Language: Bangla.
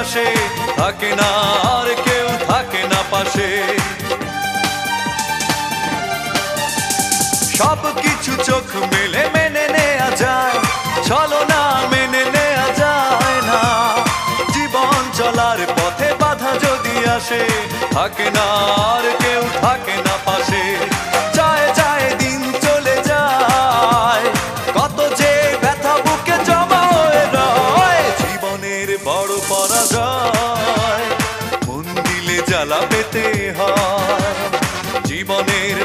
আসে, থাকে না আর কেউ থাকে না পাশে। সব কিছু চোখ মেলে মেনে নেয়া যায়, ছলনা মেনে নেয়া যায় না। জীবন চলার পথে বাধা যদি আসে, থাকে না আর কেউ থাকে না পাশে। যায় যায় দিন চলে যায়, কত যে ব্যথা বুকে জমা হয়ে রয়। জীবনের বড় পরাজয়, মন দিলে জ্বালা পেতে হয়। জীবনের